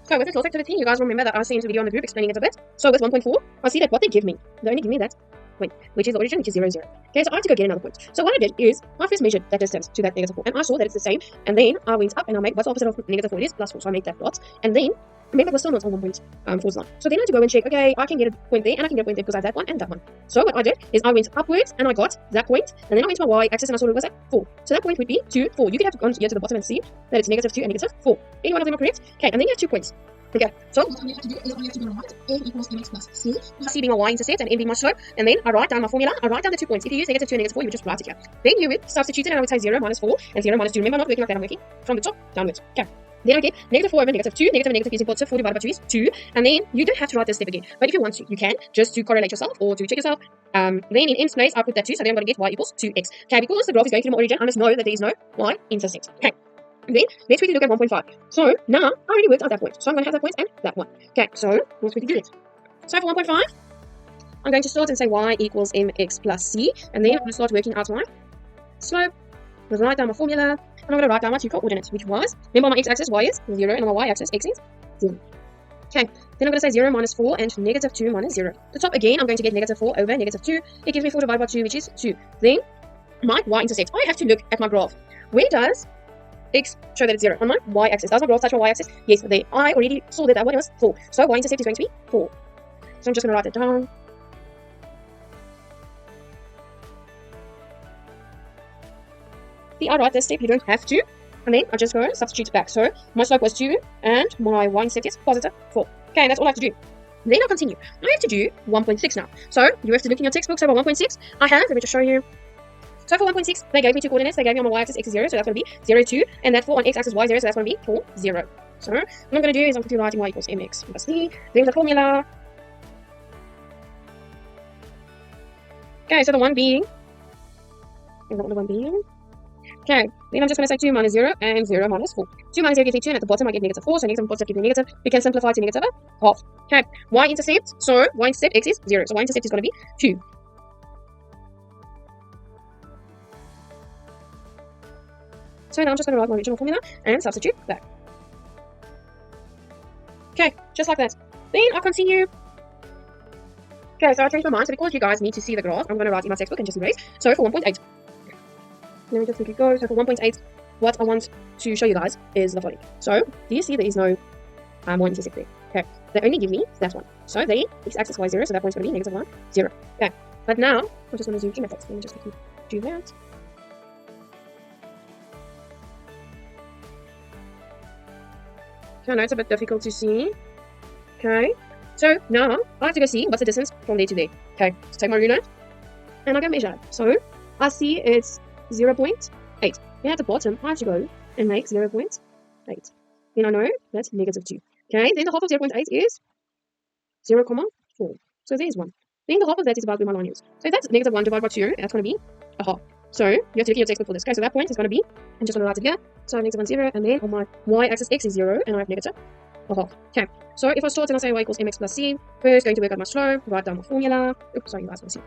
So with the close activity, you guys remember that I sent a video on the group explaining it a bit. So with 1.4, I see that what they give me, they only give me that point, which is the origin, which is 0, 0. Okay, so I have to go get another point. So what I did is, I first measured that distance to that -4, and I saw that it's the same, and then I went up and I made what's the opposite of -4 is +4, so I made that dot, and then remember it was still not on 1.4's line. So then I had to go and check, okay, I can get a point there, and I can get a point there because I have that one and that one. So what I did is I went upwards and I got that point, and then I went to my y-axis and I saw it was at 4. So that point would be 2, 4. You could have to go here to the bottom and see that it's -2 and -4. Any one of them are correct? Okay, and then you have 2 points. Okay, so what you have to do is you have to go right, m equals mx plus c. C being my y-intercept and m being my slope, and then I write down my formula, I write down the 2 points. If you use -2 and -4, you would just write it here. Then you would substitute it, and I would say 0 minus 4 and 0 minus 2. Remember, I'm not working like that, I'm working from the top downwards. Okay. Then I get -4 over -2, negative and negative is equal to 4 divided by 2 is 2, and then you don't have to write this step again. But if you want to, you can, just to correlate yourself or to check yourself. Then in m's place, I put that 2, so then I'm going to get y equals 2x. Okay, because the graph is going through my origin, I must know that there is no y-intercept. Okay. Then let's quickly look at 1.5. So now I already worked out that point. So I'm going to have that point and that one. Okay, so let's quickly do it. So for 1.5, I'm going to start and say y equals mx plus c, and then I'm going to start working out my slope. I'm going to write down my formula, and I'm going to write down my 2 coordinates, which was, remember on my x-axis y is 0, and on my y-axis x is 0. Okay, then I'm going to say 0 minus 4 and -2 minus 0. The top again, I'm going to get -4 over -2. It gives me 4 divided by 2, which is 2. Then my y-intercept, I have to look at my graph. Where does x show that it's 0? On my y-axis. Does my graph touch my y-axis? Yes, there. I already saw that one was 4. So y-intercept is going to be 4. So I'm just going to write that down. See, I write this step, you don't have to. And then I just go substitute back. So my slope was 2 and my y-intercept is positive 4. Okay, that's all I have to do. Then I'll continue. I have to do 1.6 now. So you have to look in your textbook. So for 1.6, I have, let me just show you. So for 1.6, they gave me 2 coordinates. They gave me on my y-axis x is 0, so that's going to be 0, 2. And that 4 on x-axis y 0, so that's going to be 4, 0. So what I'm going to do is I'm quickly writing y equals mx plus c. Then the formula. Okay, so the one being. Is that what the one being? Okay, then I'm just going to say 2 minus 0 and 0 minus 4. 2 minus 0 gives me 2, and at the bottom I get -4, so negative and positive give me negative. We can simplify to negative half. Okay, y-intercept, so y-intercept x is 0, so y-intercept is going to be 2. So now I'm just going to write my original formula and substitute back. Okay, just like that. Then I'll continue. Okay, so I changed my mind, so because you guys need to see the graph, I'm going to write in my textbook and just erase. So for 1.8. Let me just quickly go. So for 1.8, what I want to show you guys is the following. So, do you see there is no y-intercept there? Okay, they only give me that one. So they x-axis y 0, so that one's going to be -1, 0. Okay, but now I'm just going to zoom in my text. Let me just quickly do that. Okay, I know it's a bit difficult to see. Okay, so now I have to go see what's the distance from there to there. Okay, so take my ruler and I go measure. So I see it's 0.8. Then at the bottom, I have to go and make 0.8. Then I know that's -2. Okay, then the half of 0.8 is 0,4. So there's 1. Then the half of that is about where my line is. So if that's -1 divided by 2, that's going to be a half. So you have to look at your textbook for this. Okay, so that point is going to be, I'm just going to write it here. So I have -1, 0, and then on my y-axis x is 0, and I have -1/2. Okay, so if I start and I say y equals mx plus c, first going to work out my slope, write down my formula. Oops, sorry, you guys want to see.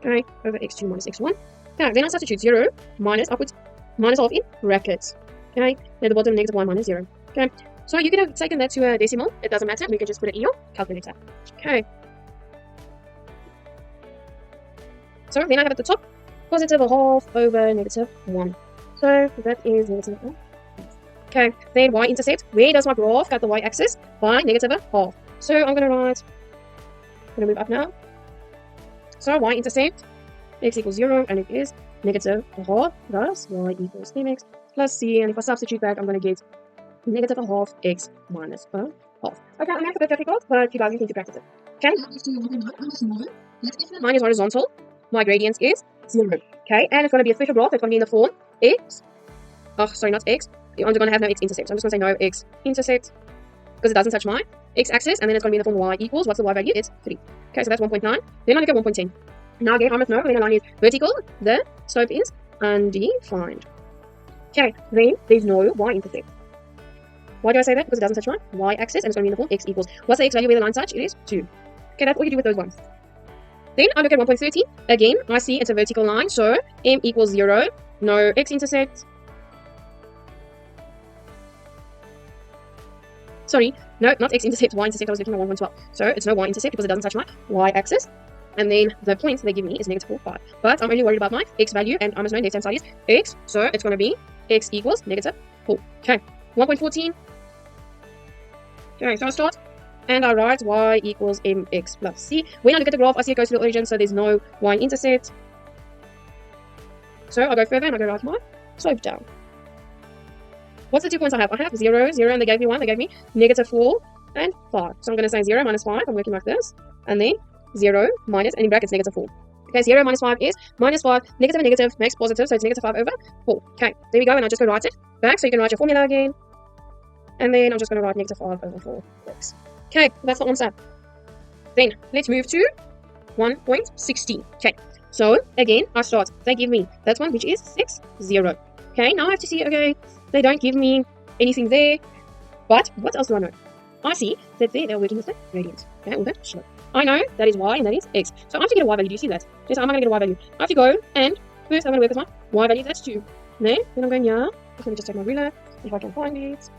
Okay, over x2 minus x1. Okay, then I substitute 0 minus, I put -half in brackets. Okay, at the bottom, -1 minus 0. Okay, so you could have taken that to a decimal. It doesn't matter. You can just put it in your calculator. Okay. So then I have at the top, +1/2 over -1. So that is -1. Okay, then y-intercept. Where does my graph cut the y-axis? By -1/2. So I'm going to write, I'm going to move up now. So y-intercept, x equals 0, and it is -1/2, thus y equals mx plus c, and if I substitute back, I'm going to get -1/2 x minus a half. Okay, I know it's a bit difficult, but you guys need to practice it. Okay, if mine is horizontal, my gradient is 0. Okay, and it's going to be a special graph that's going to be in the form x, not x, I'm going to have no x-intercept, so I'm just going to say no x-intercept, because it doesn't touch my x-axis, and then it's going to be in the form y equals, what's the y value? It's 3. Okay, so that's 1.9, then I look at 1.10. Now again, I must know when the line is vertical, the slope is undefined. Okay, then there's no y-intercept. Why do I say that? Because it doesn't touch my y-axis, and it's going to be in the form x equals. What's the x value where the line touch? It is 2. Okay, that's all you do with those ones. Then I look at 1.30. Again, I see it's a vertical line, so m equals 0, no x-intercept. sorry, no, not x-intercept, y-intercept. I was looking at 1.12. So it's no y-intercept because it doesn't touch my y-axis. And then the point they give me is negative 4, 5. But I'm only worried about my x value, and I must know left-hand side is x. So it's going to be x equals negative 4. Okay, 1.14. Okay, so I start, and I write y equals mx plus c. When I look at the graph, I see it goes to the origin, so there's no y-intercept. So I'll go further, and I'll go write my slope down. What's the 2 points I have? I have 0, 0, and they gave me 1. They gave me negative 4 and 5. So I'm going to say 0 minus 5. I'm working like this. And then 0 minus, and in brackets, negative 4. Okay, 0 minus 5 is minus 5. Negative and negative makes positive, so it's negative 5 over 4. Okay, there we go, and I just go write it back. So you can write your formula again. And then I'm just going to write negative 5 over 4x. Okay, that's the answer. Then let's move to 1.16. Okay, so again, I start. They give me that one, which is 6, 0. Okay, now I have to see, okay, they don't give me anything there. But what else do I know? I see that they're working with the radians. Okay, or the slope. I know that is y and that is x. So I have to get a y value. Do you see that? Yes, I'm going to get a y value. I have to go and first I'm going to work with my y value. That's 2. Then I'm going here. Let me just take my ruler if I can find it.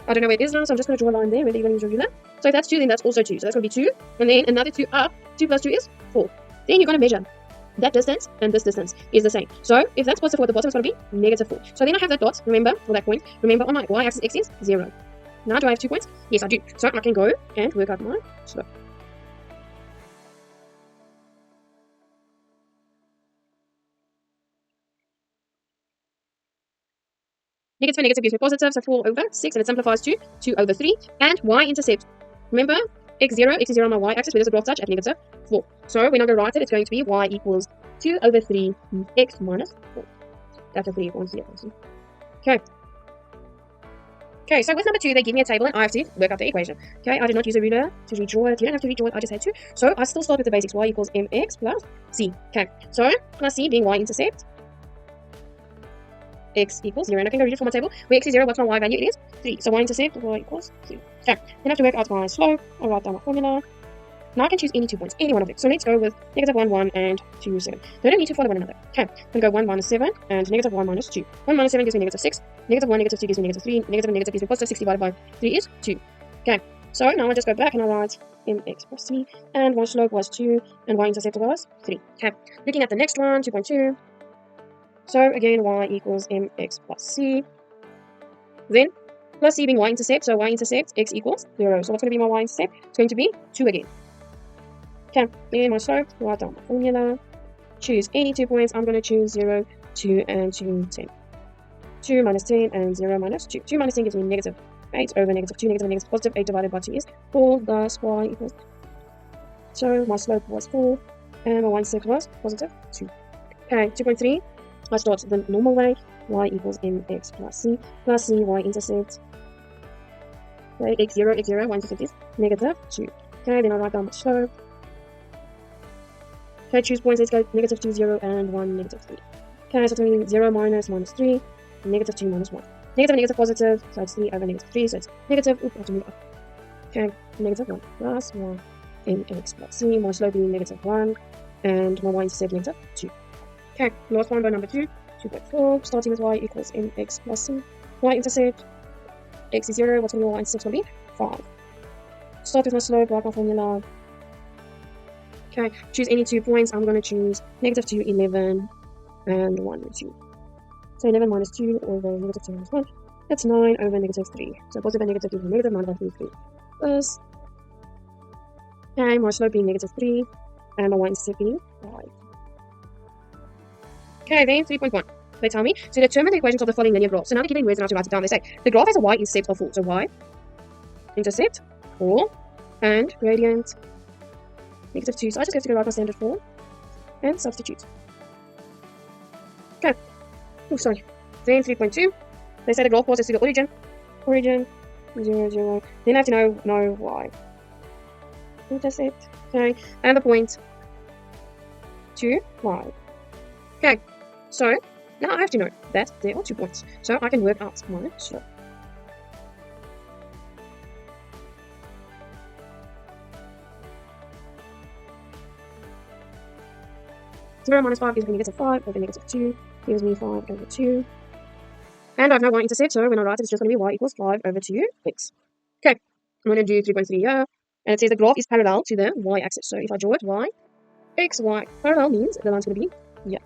I don't know where it is now, so I'm just going to draw a line there. Whether you're going to use your ruler. So if that's 2, then that's also 2. So that's going to be 2. And then another 2 up. 2 plus 2 is 4. Then you're going to measure. That distance and this distance is the same. So if that's positive 4 at the bottom, it's going to be negative 4. So then I have that dot, remember, or that point. Remember, on my y-axis x is 0. Now do I have 2 points? Yes, I do. So I can go and work out my slope. Negative and negative gives me positive, so 4 over 6, and it simplifies to 2 over 3. And y-intercept. Remember, x0 on my y-axis, where does the graph touch? At negative 4. So when I go write it, it's going to be y equals 2 over 3 x minus 4. That's a 3 on here. Okay. Okay, so with number 2, they give me a table, and I have to work out the equation. Okay, I did not use a ruler to redraw it. You don't have to redraw it, I just had to. So I still start with the basics. Y equals mx plus c. Okay, so plus c being y-intercept. X equals 0, and I can go read it from my table. Where x is 0, what's my y value? It is 3. So y-intercept, y equals 3. Okay, then I have to work out my slope. I'll write down my formula. Now I can choose any 2 points, any one of them. So let's go with negative 1, 1, and 2, 7. They don't need to follow one another. Okay, I'm going to go 1 minus 7, and negative 1 minus 2. 1 minus 7 gives me negative 6. Negative 1, negative 2 gives me negative 3. Negative and negative gives me positive 6 divided by 3 is 2. Okay, so now I just go back and I write mx plus c, and my slope was 2, and y-intercept was 3. Okay, looking at the next one, 2.2. So again, y equals mx plus c. Then plus c being y-intercept, so y-intercept x equals 0. So what's going to be my y-intercept? It's going to be 2 again. Okay, then my slope, write down my formula. Choose any 2 points. I'm going to choose 0, 2, and 2, 10. 2 minus 10 and 0 minus 2. 2 minus 10 gives me negative 8 over negative 2. Negative and negative positive 8 divided by 2 is 4. Thus y equals. So my slope was 4, and my y-intercept was positive 2. Okay, 2.3. I start the normal way. Y equals mx plus c y-intercept. Okay, x0, y-intercept is negative 2. Okay, then I write down the slope. Okay, choose points. Let's go negative 2, 0, and 1, negative 3. Okay, so it's going to be 0 minus 3, negative 2 minus 1. Negative and negative positive, so it's 3 over negative 3, so it's negative. Oops, I have to move up. Okay, negative 1 plus 1 mx plus c. My slope being negative 1, and my y-intercept negative 2. Okay, last one by number 2, 2.4, starting with y equals mx plus c. Y-intercept, x is 0, what's going to be y-intercept going to be 5. Start with my slope, write my formula. Okay, choose any 2 points. I'm going to choose negative 2, 11, and 1, 2. So 11 minus 2 over negative 2 minus 1. That's 9 over negative 3. So positive and negative gives me negative 9 over 3. Plus, okay, my slope being negative 3, and my y-intercept being 5. Okay, then 3.1. They tell me to determine the equations of the following linear graph. So now they're giving words and I have to write it down. They say the graph has a y-intercept of 4. So y-intercept 4 and gradient negative 2. So I just have to go write my standard form and substitute. Okay. Oh, sorry. Then 3.2. They say the graph passes to the origin. Origin 0, 0. Then I have to know y. Intercept. Okay. And the point 2, y. Okay. So now I have to know that there are 2 points. So I can work out my slope. Zero minus 5 gives me negative 5 over negative 2 gives me 5 over 2. And I have no y-intercept, so when I write it, it's just going to be y equals 5 over 2x. Okay, I'm going to do 3.3 here. And it says the graph is parallel to the y-axis. So if I draw it, y, x, y. Parallel means the line's going to be here.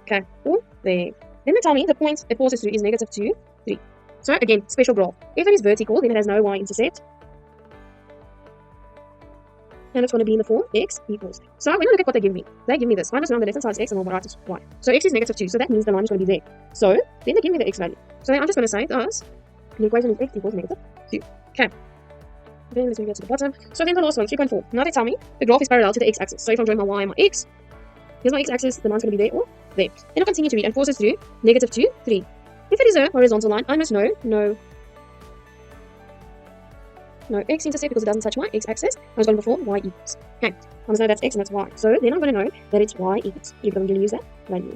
Okay, or there. Then they tell me the point it passes through is negative 2, 3. So again, special graph. If it is vertical, then it has no y-intercept. And it's going to be in the form x equals. So when I look at what they give me this. Find us on the left hand side is x and on the right is y. So x is negative 2, so that means the line is going to be there. So then they give me the x value. So then I'm just going to say thus the equation is x equals negative 2. Okay. Then let's go to the bottom. So then the last one, 3.4. Now they tell me the graph is parallel to the x-axis. So if I'm drawing my y and my x, here's my x-axis, the line's going to be there or there. Then I'll continue to read and passes through negative 2, 3. If it is a horizontal line, I must know no x-intercept because it doesn't touch my x-axis. I was going before y equals. Okay, I must know that's x and that's y. So then I'm going to know that it's y equals. Because I'm going to use that value.